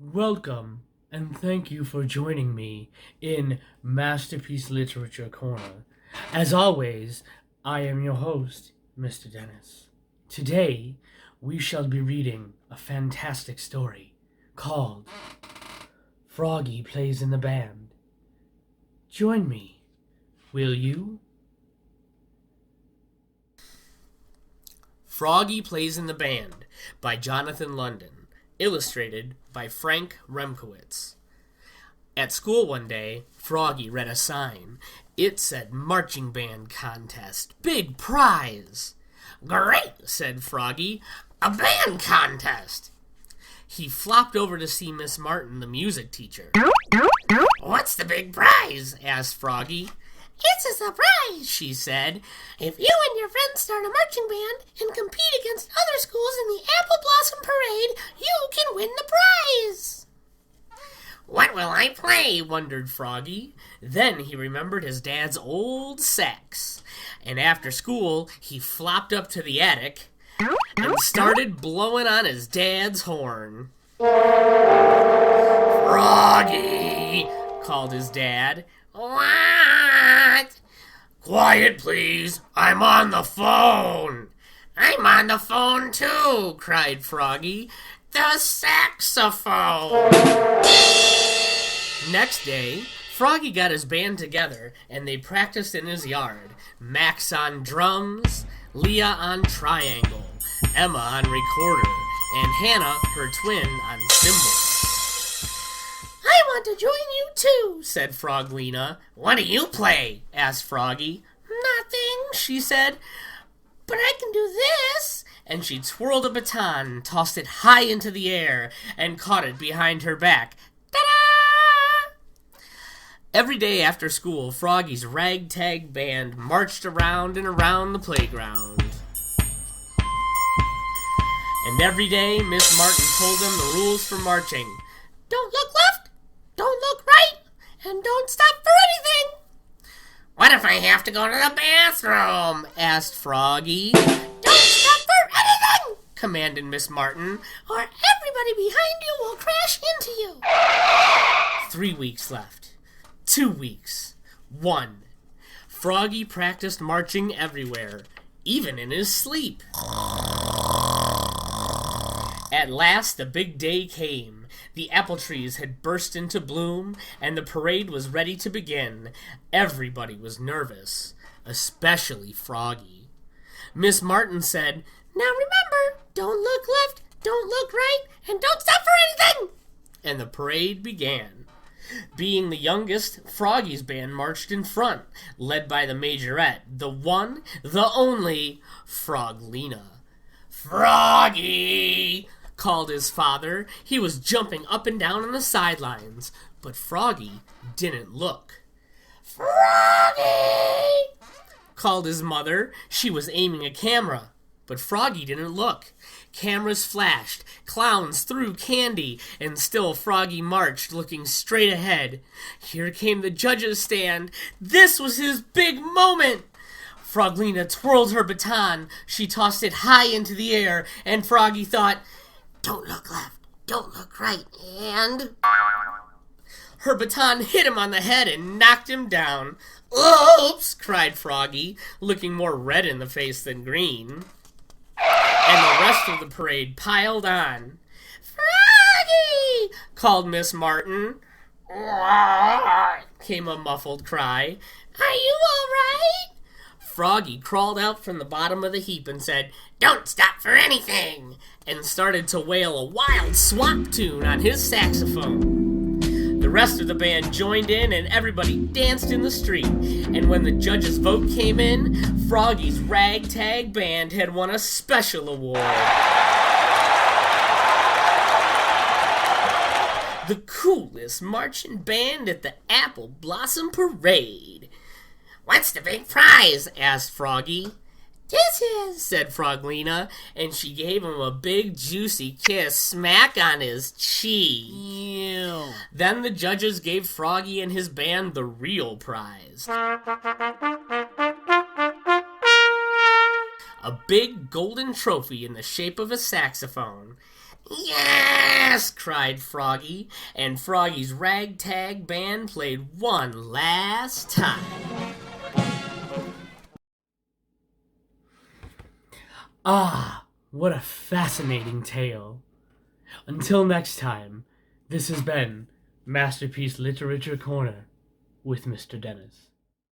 Welcome, and thank you for joining me in Masterpiece Literature Corner. As always, I am your host, Mr. Denis. Today, we shall be reading a fantastic story called Froggy Plays in the Band. Join me, will you? Froggy Plays in the Band by Jonathan London, illustrated by Frank Remkiewicz. At school one day, Froggy read a sign. It said Marching Band Contest, Big Prize. Great, said Froggy, a band contest. He flopped over to see Miss Martin, the music teacher. What's the big prize? Asked Froggy. It's a surprise, she said. If you and your friends start a marching band and compete against other schools in the Apple Blossom Parade, you can win the prize. What will I play? Wondered Froggy. Then he remembered his dad's old sax. And after school, he flopped up to the attic and started blowing on his dad's horn. Froggy, called his dad. What? Quiet, please. I'm on the phone. I'm on the phone, too, cried Froggy. The saxophone. Next day, Froggy got his band together, and they practiced in his yard. Max on drums, Leah on triangle, Emma on recorder, and Hannah, her twin, on cymbals. I want to join you too, said Froglina. What do you play? Asked Froggy. Nothing, she said, but I can do this. And she twirled a baton, tossed it high into the air, and caught it behind her back. Ta-da! Every day after school, Froggy's ragtag band marched around and around the playground. And every day, Miss Martin told them the rules for marching. Don't look left, don't look right, and don't stop for anything. What if I have to go to the bathroom? Asked Froggy. Don't stop for anything, commanded Miss Martin, or everybody behind you will crash into you. 3 weeks left. 2 weeks. 1. Froggy practiced marching everywhere, even in his sleep. At last, the big day came. The apple trees had burst into bloom, and the parade was ready to begin. Everybody was nervous, especially Froggy. Miss Martin said, Now remember, don't look left, don't look right, and don't stop for anything! And the parade began. Being the youngest, Froggy's band marched in front, led by the majorette, the one, the only, Froglina. Froggy! Called his father. He was jumping up and down on the sidelines, but Froggy didn't look. Froggy! Called his mother. She was aiming a camera, but Froggy didn't look. Cameras flashed, clowns threw candy, and still Froggy marched, looking straight ahead. Here came the judges' stand. This was his big moment. Froglina twirled her baton. She tossed it high into the air, and Froggy thought, Don't look left, don't look right, and... Her baton hit him on the head and knocked him down. Oops, cried Froggy, looking more red in the face than green. And the rest of the parade piled on. Froggy! Called Miss Martin. Came a muffled cry. Are you all right? Froggy crawled out from the bottom of the heap and said, Don't stop for anything, and started to wail a wild swamp tune on his saxophone. The rest of the band joined in and everybody danced in the street, and when the judges' vote came in, Froggy's ragtag band had won a special award. The coolest marching band at the Apple Blossom Parade. What's the big prize? Asked Froggy. This is, said Froglina, and she gave him a big juicy kiss smack on his cheek. Ew. Then the judges gave Froggy and his band the real prize. A big golden trophy in the shape of a saxophone. Yes! Cried Froggy, and Froggy's ragtag band played one last time. Ah, what a fascinating tale. Until next time, this has been Masterpiece Literature Corner with Mr. Denis.